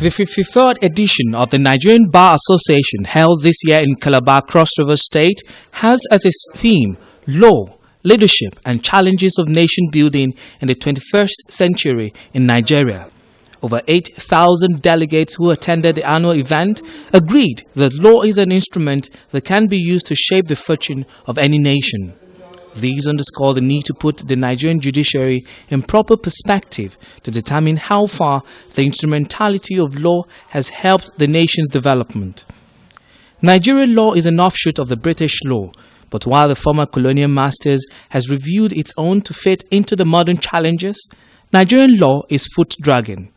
The 53rd edition of the Nigerian Bar Association, held this year in Calabar, Cross River State, has as its theme law, leadership and challenges of nation building in the 21st century in Nigeria. Over 8,000 delegates who attended the annual event agreed that law is an instrument that can be used to shape the fortune of any nation. These underscore the need to put the Nigerian judiciary in proper perspective to determine how far the instrumentality of law has helped the nation's development. Nigerian law is an offshoot of the British law, but while the former colonial masters has reviewed its own to fit into the modern challenges, Nigerian law is foot-dragging.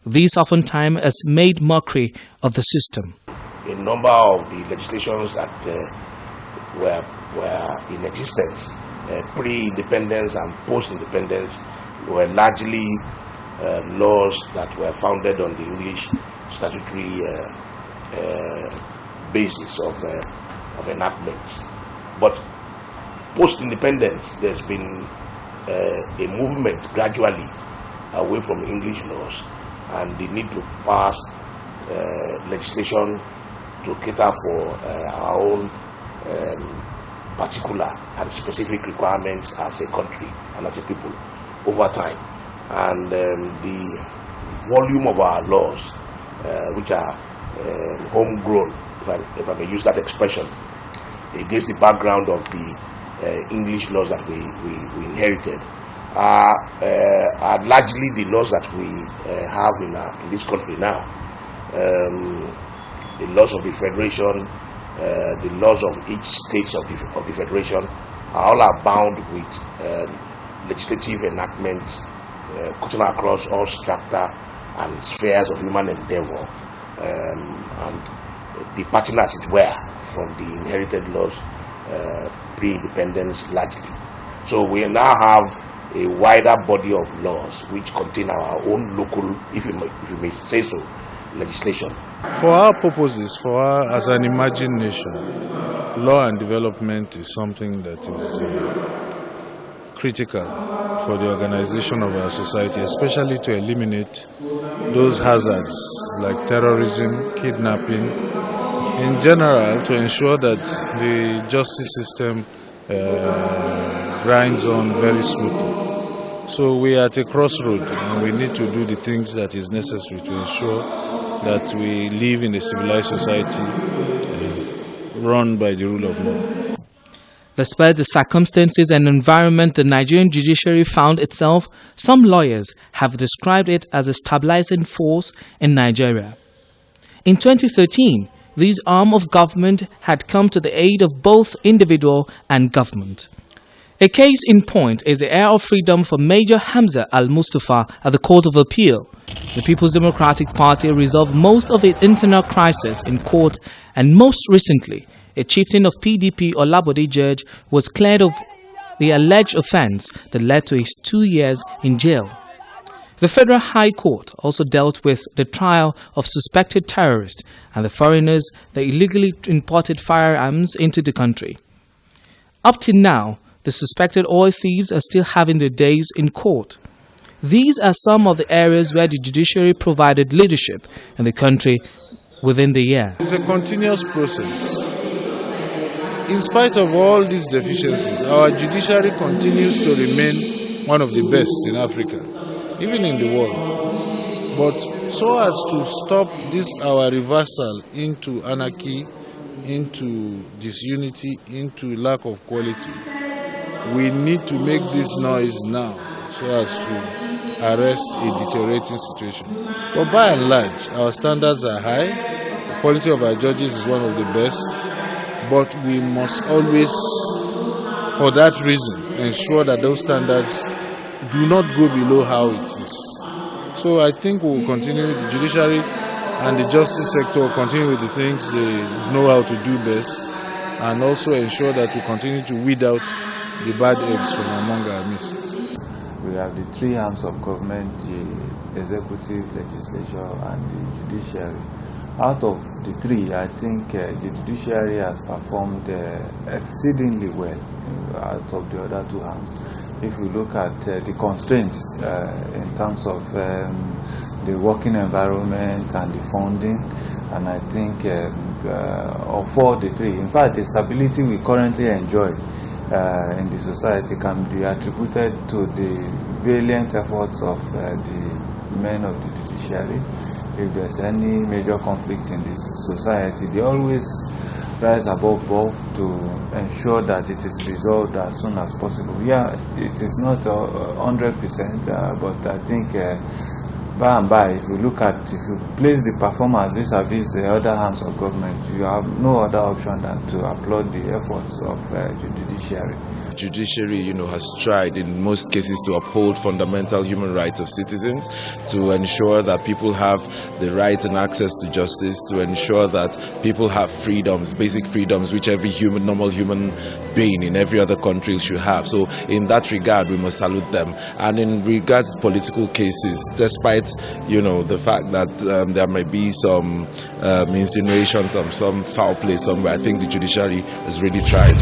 This oftentimes has made mockery of the system. A number of the legislations that were in existence pre-independence and post-independence were largely laws that were founded on the English statutory basis of enactments. But post-independence, there's been a movement gradually away from English laws and the need to pass legislation to cater for our own particular and specific requirements as a country and as a people over time. And the volume of our laws, which are homegrown, if I may use that expression, against the background of the English laws that we inherited, are largely the laws that we have in this country now. The laws of the Federation, the laws of each state of the Federation are all bound with legislative enactments cutting across all strata and spheres of human endeavor, and departing, as it were, from the inherited laws pre-independence largely. So we now have a wider body of laws which contain our own local, if you may say so, legislation. For our purposes, as an emerging nation, law and development is something that is critical for the organization of our society, especially to eliminate those hazards like terrorism, kidnapping, in general, to ensure that the justice system grinds on very smoothly. So we are at a crossroad and we need to do the things that is necessary to ensure that we live in a civilized society run by the rule of law. Despite the circumstances and environment the Nigerian judiciary found itself, some lawyers have described it as a stabilizing force in Nigeria. In 2013, this arm of government had come to the aid of both individual and government. A case in point is the heir of freedom for Major Hamza Al-Mustafa at the Court of Appeal. The People's Democratic Party resolved most of its internal crisis in court, and most recently, a chieftain of PDP Olabode George was cleared of the alleged offence that led to his 2 years in jail. The Federal High Court also dealt with the trial of suspected terrorists and the foreigners that illegally imported firearms into the country. Up till now, the suspected oil thieves are still having their days in court. These are some of the areas where the judiciary provided leadership in the country within the year. It's a continuous process. In spite of all these deficiencies, our judiciary continues to remain one of the best in Africa, even in the world. But so as to stop this our reversal into anarchy, into disunity, into lack of quality, we need to make this noise now so as to arrest a deteriorating situation. But by and large, our standards are high. The quality of our judges is one of the best. But we must always, for that reason, ensure that those standards do not go below how it is. So I think we will continue, the judiciary and the justice sector will continue with the things they know how to do best, and also ensure that we continue to weed out the bad eggs from among our midst. We have the three arms of government, the executive, legislature, and the judiciary. Out of the three, I think the judiciary has performed exceedingly well out of the other two arms. if we look at the constraints in terms of the working environment and the funding, and I think of all the three, in fact, the stability we currently enjoy in the society can be attributed to the valiant efforts of the men of the judiciary. If there's any major conflict in this society, they always rise above board to ensure that it is resolved as soon as possible. Yeah, it is not 100%, but I think by and by, if you place the performance vis-a-vis the other arms of government, you have no other option than to applaud the efforts of the judiciary. Judiciary, has tried in most cases to uphold fundamental human rights of citizens, to ensure that people have the right and access to justice, to ensure that people have freedoms, basic freedoms, which every normal human being in every other country should have. So in that regard, we must salute them. And in regards to political cases, despite the fact that there may be some insinuations of some foul play somewhere, I think the judiciary has really tried.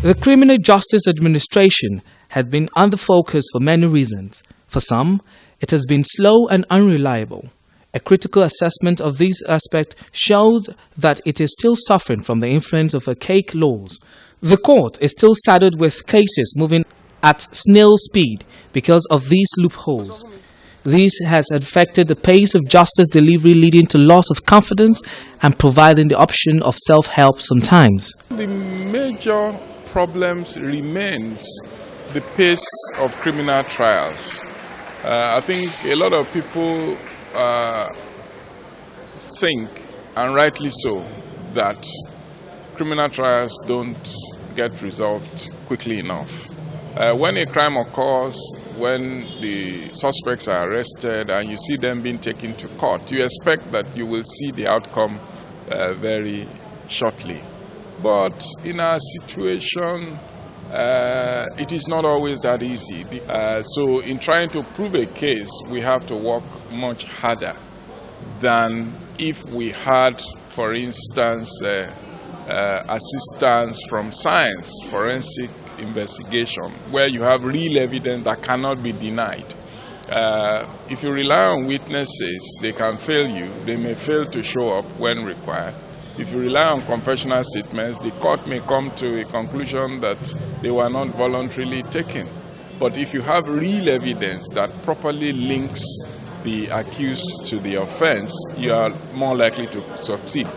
The Criminal Justice Administration has been under focus for many reasons. For some, it has been slow and unreliable. A critical assessment of this aspect shows that it is still suffering from the influence of archaic laws. The court is still saddled with cases moving at snail speed because of these loopholes. This has affected the pace of justice delivery, leading to loss of confidence and providing the option of self-help sometimes. The major problems remains the pace of criminal trials. I think a lot of people think, and rightly so, that criminal trials don't get resolved quickly enough. When a crime occurs, when the suspects are arrested and you see them being taken to court, you expect that you will see the outcome very shortly. But in our situation, it is not always that easy. So in trying to prove a case, we have to work much harder than if we had, for instance, assistance from science, forensic investigation, where you have real evidence that cannot be denied. If you rely on witnesses, they can fail you. They may fail to show up when required. If you rely on confessional statements, the court may come to a conclusion that they were not voluntarily taken. But if you have real evidence that properly links the accused to the offense, you are more likely to succeed.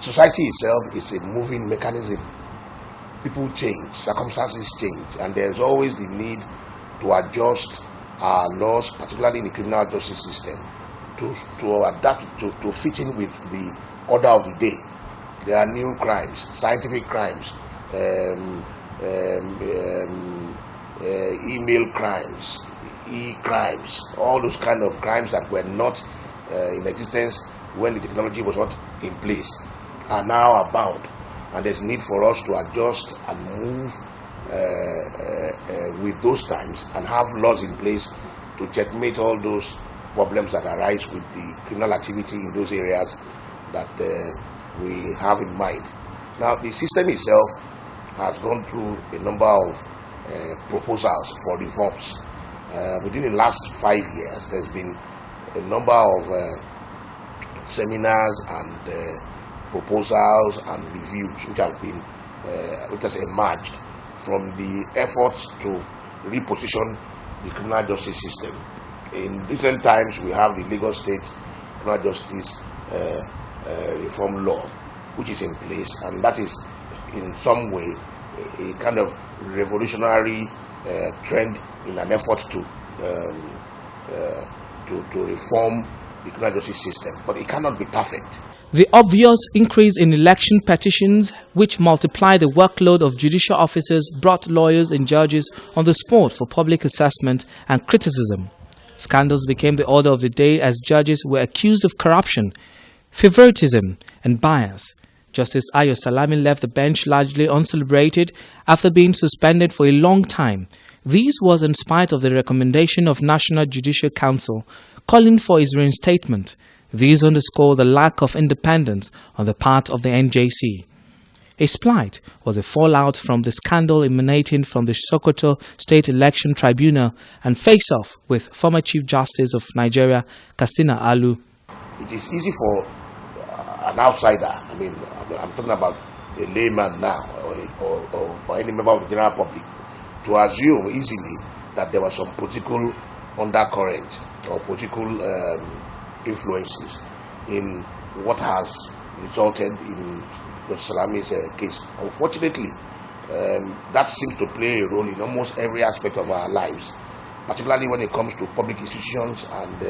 Society itself is a moving mechanism. People change, circumstances change, and there's always the need to adjust our laws, particularly in the criminal justice system, to adapt to fit in with the order of the day. There are new crimes, scientific crimes, email crimes, e-crimes, all those kind of crimes that were not in existence when the technology was not in place are now abound, and there's need for us to adjust and move with those times and have laws in place to checkmate all those problems that arise with the criminal activity in those areas that we have in mind. Now, the system itself has gone through a number of proposals for reforms. Within the last 5 years, there's been a number of seminars and proposals and reviews which has emerged from the efforts to reposition the criminal justice system. In recent times, we have the Lagos State Criminal Justice Reform Law, which is in place, and that is in some way a kind of revolutionary trend in an effort to reform the criminal justice system, but it cannot be perfect. The obvious increase in election petitions, which multiplied the workload of judicial officers, brought lawyers and judges on the spot for public assessment and criticism. Scandals became the order of the day as judges were accused of corruption, favoritism, and bias. Justice Ayo Salami left the bench largely uncelebrated after being suspended for a long time. This was in spite of the recommendation of National Judicial Council calling for his reinstatement. These underscore the lack of independence on the part of the NJC. His plight was a fallout from the scandal emanating from the Sokoto State Election Tribunal and face-off with former Chief Justice of Nigeria, Katsina Alu. It is easy for an outsider, I'm talking about a layman now, or any member of the general public, to assume easily that there was some political undercurrent or political influences in what has resulted in Salami's case. Unfortunately, that seems to play a role in almost every aspect of our lives, particularly when it comes to public institutions and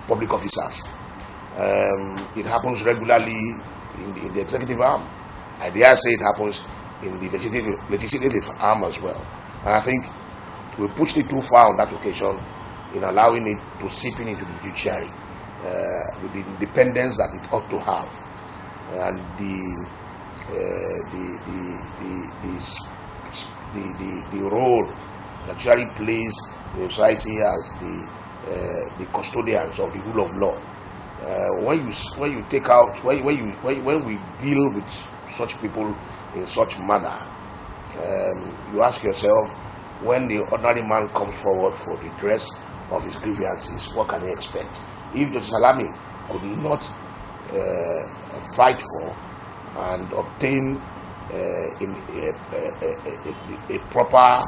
public officers. It happens regularly in the executive arm. I dare say it happens in the legislative arm as well. And I think we pushed it too far on that occasion in allowing it to seep into the judiciary with the independence that it ought to have, and the role that judiciary plays in society as the custodians of the rule of law. When we deal with such people in such manner, you ask yourself, when the ordinary man comes forward for redress of his grievances, what can he expect? If Justice Salami could not fight for and obtain a proper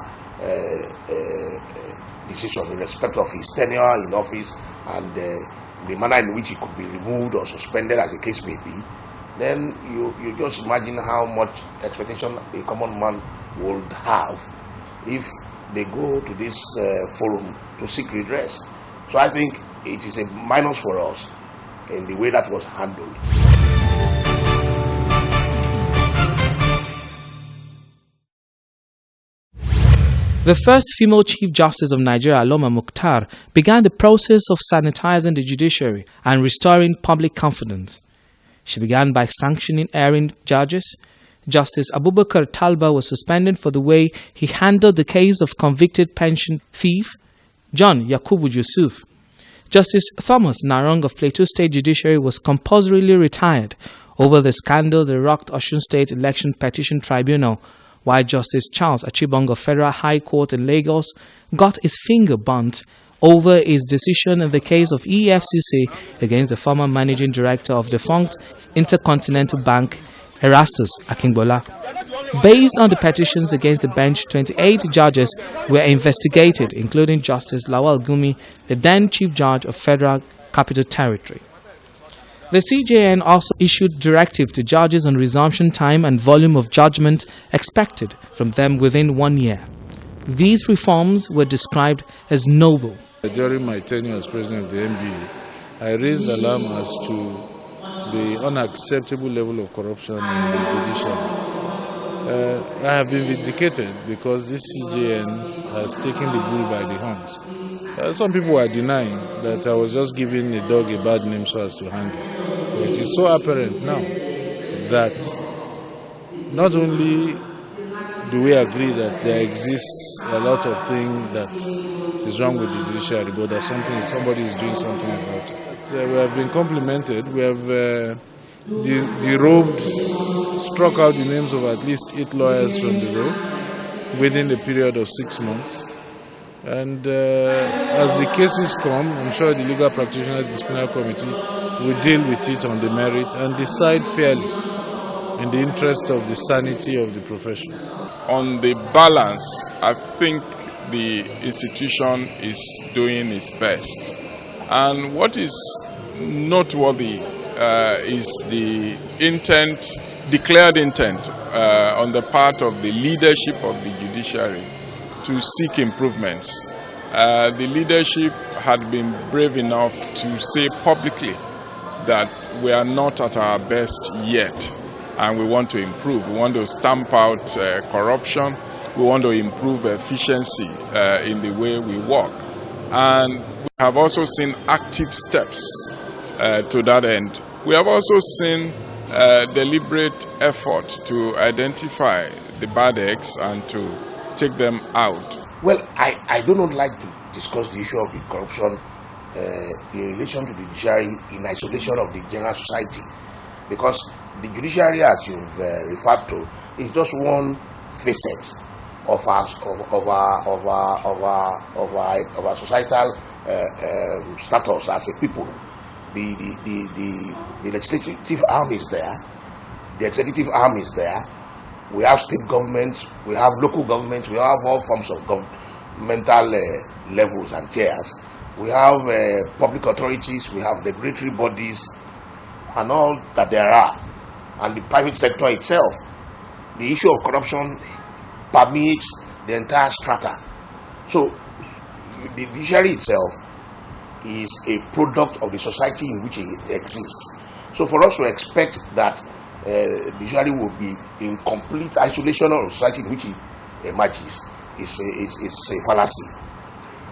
decision in respect of his tenure in office and the manner in which he could be removed or suspended, as the case may be, then you just imagine how much expectation a common man would have if they go to this forum to seek redress. So I think it is a minus for us in the way that was handled. The first female Chief Justice of Nigeria, Aloma Mukhtar, began the process of sanitizing the judiciary and restoring public confidence. She began by sanctioning erring judges. Justice Abubakar Talba was suspended for the way he handled the case of convicted pension thief John Yakubu Yusuf. Justice Thomas Narong of Plateau State Judiciary was compulsorily retired over the scandal that rocked Osun State Election Petition Tribunal, while Justice Charles Achibong of Federal High Court in Lagos got his finger burnt over his decision in the case of EFCC against the former managing director of defunct Intercontinental Bank, Erastus Akingbola. Based on the petitions against the bench, 28 judges were investigated, including Justice Lawal Gumi, the then Chief Judge of Federal Capital Territory. The CJN also issued directive to judges on resumption time and volume of judgment expected from them within 1 year. These reforms were described as noble. During my tenure as president of the NBA, I raised alarm as to the unacceptable level of corruption in the judiciary. I have been vindicated because this CJN has taken the bull by the horns. Some people are denying that I was just giving a dog a bad name so as to hang it. But it is so apparent now that not only do we agree that there exists a lot of things that is wrong with the judiciary, but that somebody is doing something about it. We have been complimented. We have derobed, struck out the names of at least 8 lawyers from the row within a period of 6 months. And as the cases come, I'm sure the Legal Practitioners Disciplinary Committee will deal with it on the merit and decide fairly in the interest of the sanity of the profession. On the balance, I think the institution is doing its best. And what is noteworthy is the declared intent on the part of the leadership of the judiciary to seek improvements. The leadership had been brave enough to say publicly that we are not at our best yet, and we want to improve. We want to stamp out corruption. We want to improve efficiency in the way we work. And we have also seen active steps to that end. We have also seen deliberate effort to identify the bad eggs and to take them out. Well, I do not like to discuss the issue of the corruption in relation to the judiciary in isolation of the general society, because the judiciary, as you've referred to, is just one facet of our societal status as a people. The legislative arm is there, the executive arm is there. We have state governments, we have local governments, we have all forms of governmental levels and tiers. We have public authorities, we have regulatory bodies, and all that there are, and the private sector itself. The issue of corruption permeates the entire strata. So the judiciary itself is a product of the society in which it exists. So for us to expect that the judiciary will be in complete isolation of the society in which it emerges is a fallacy.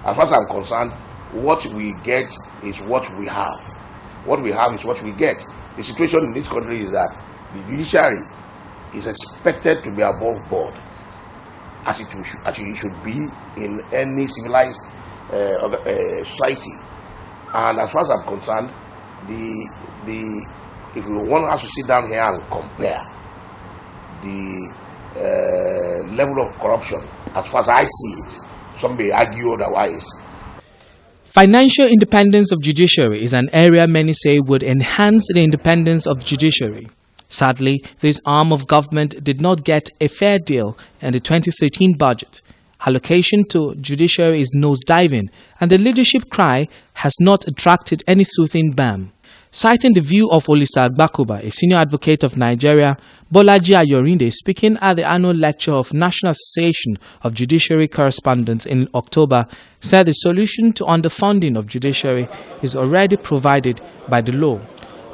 As far as I'm concerned, what we get is what we have. What we have is what we get. The situation in this country is that the judiciary is expected to be above board, as it should be in any civilized society. And as far as I'm concerned, if we want us to sit down here and compare the level of corruption, as far as I see it, some may argue otherwise. Financial independence of judiciary is an area many say would enhance the independence of the judiciary. Sadly, this arm of government did not get a fair deal in the 2013 budget. Allocation to judiciary is nosediving, and the leadership cry has not attracted any soothing balm. Citing the view of Olisa Agbakoba, a senior advocate of Nigeria, Bolaji Ayorinde, speaking at the annual lecture of National Association of Judiciary Correspondents in October, said the solution to underfunding of judiciary is already provided by the law.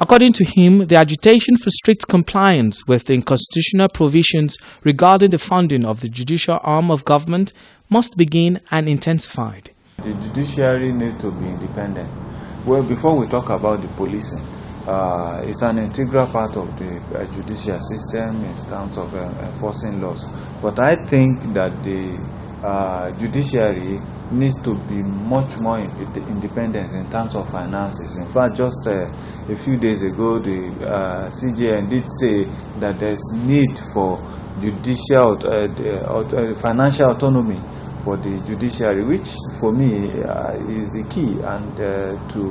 According to him, the agitation for strict compliance with the constitutional provisions regarding the funding of the judicial arm of government must begin and intensified. The judiciary needs to be independent. Well, before we talk about the policing, it's an integral part of the judicial system in terms of enforcing laws. But I think that the judiciary needs to be much more independent in terms of finances. In fact, just a few days ago, the CJN did say that there's need for judicial financial autonomy for the judiciary, which for me is the key, and to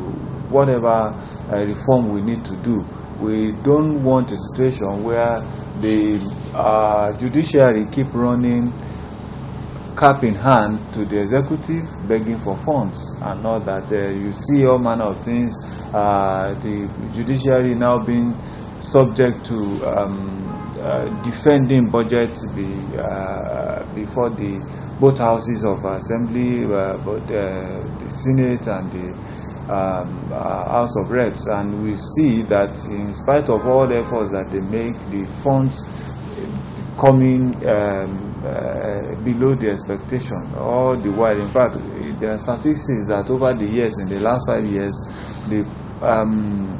whatever reform we need to do. We don't want a situation where the judiciary keep running cap in hand to the executive, begging for funds, and not that you see all manner of things. The judiciary now being subject to defending budget before both houses of assembly, both the Senate and the House of Reps, and we see that in spite of all the efforts that they make, the funds coming below the expectation all the while. In fact, there are statistics that over the years, in the last 5 years, the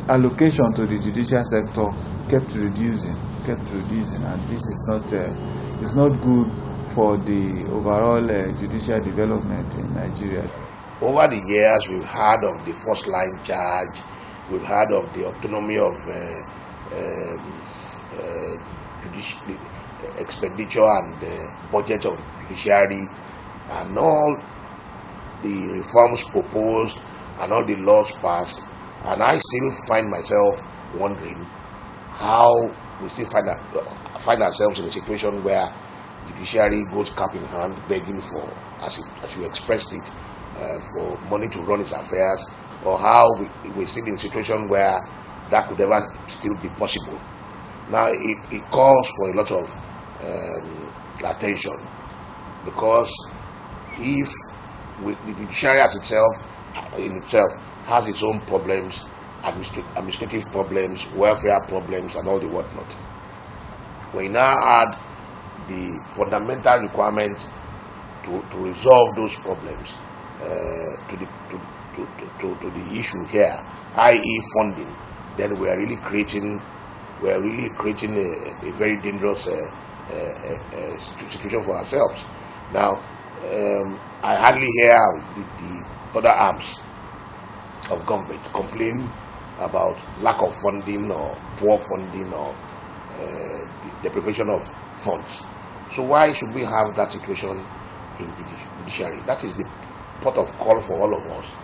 allocation to the judicial sector kept reducing, and this is not good for the overall judicial development in Nigeria. Over the years, we've heard of the first line charge, we've heard of the autonomy of expenditure and budget of the judiciary, and all the reforms proposed and all the laws passed, and I still find myself wondering how we still find ourselves in a situation where judiciary goes cap in hand, begging for, as you expressed it, for money to run its affairs, or how we're still in a situation where that could ever still be possible. Now, it calls for a lot of attention, because if the judiciary as itself, has its own problems, administrative problems, welfare problems, and all the whatnot. We now add the fundamental requirement to resolve those problems to the issue here, i.e. funding. Then we are really creating a very dangerous situation for ourselves. Now, I hardly hear the other arms of government complain about lack of funding or poor funding or the deprivation of funds. So why should we have that situation in the judiciary? That is the pot of call for all of us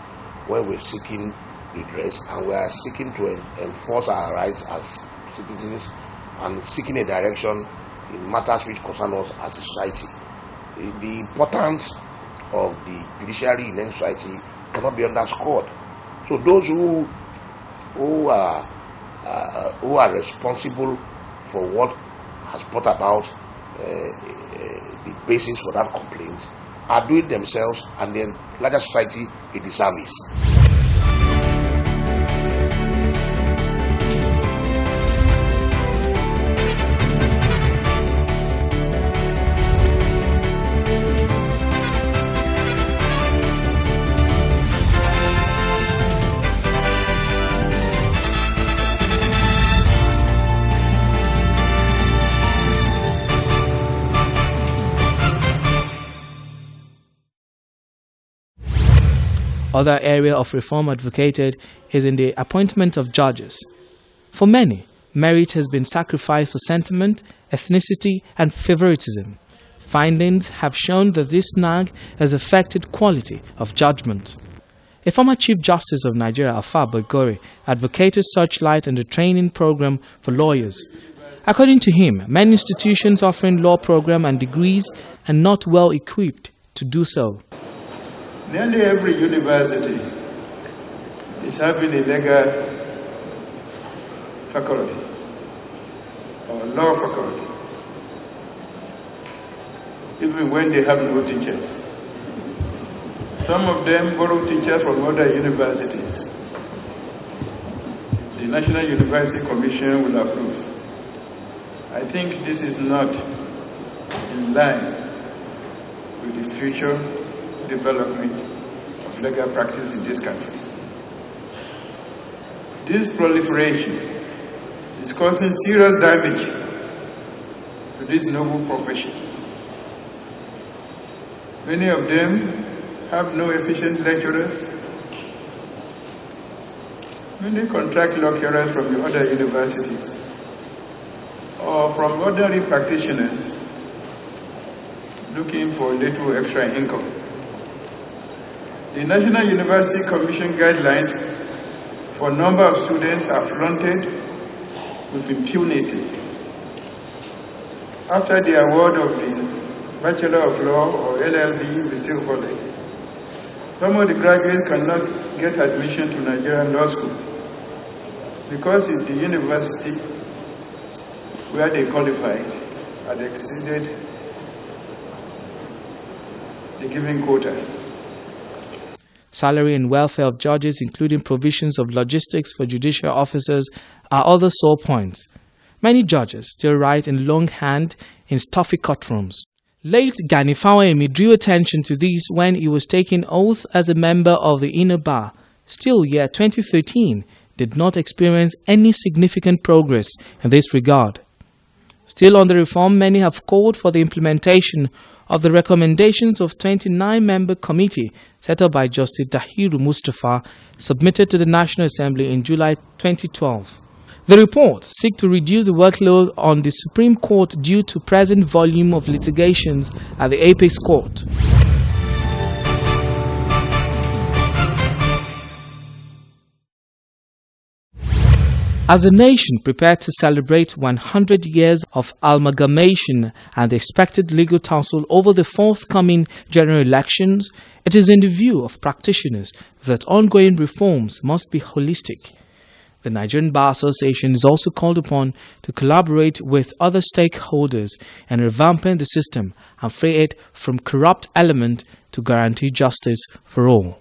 when we're seeking redress and we are seeking to enforce our rights as citizens and seeking a direction in matters which concern us as a society. The importance of the judiciary in any society cannot be underscored. So those who are responsible for what has brought about the basis for that complaint are doing themselves and the larger society a disservice. Other area of reform advocated is in the appointment of judges. For many, merit has been sacrificed for sentiment, ethnicity, and favoritism. Findings have shown that this snag has affected quality of judgment. A former Chief Justice of Nigeria, Alfa Bagore, advocated such light on the training program for lawyers. According to him, many institutions offering law program and degrees are not well equipped to do so. Nearly every university is having a legal faculty or law faculty, even when they have no teachers. Some of them borrow teachers from other universities. The National University Commission will approve. I think this is not in line with the future development of legal practice in this country. This proliferation is causing serious damage to this noble profession. Many of them have no efficient lecturers. Many contract lecturers from the other universities or from ordinary practitioners looking for little extra income. The National University Commission guidelines for a number of students are flaunted with impunity. After the award of the Bachelor of Law or LLB, we still call it, some of the graduates cannot get admission to Nigerian law school because the university where they qualified had exceeded the given quota. Salary and welfare of judges, including provisions of logistics for judicial officers, are other sore points. Many judges still write in longhand in stuffy courtrooms. Late Gani Fawayemi drew attention to this when he was taking oath as a member of the Inner Bar. Still, year 2013 did not experience any significant progress in this regard. Still on the reform, many have called for the implementation of the recommendations of 29-member committee set up by Justice Dahiru Mustafa, submitted to the National Assembly in July 2012. The report seeks to reduce the workload on the Supreme Court due to present volume of litigations at the Apex Court. As a nation prepared to celebrate 100 years of amalgamation and the expected legal tussle over the forthcoming general elections, it is in the view of practitioners that ongoing reforms must be holistic. The Nigerian Bar Association is also called upon to collaborate with other stakeholders in revamping the system and free it from corrupt element to guarantee justice for all.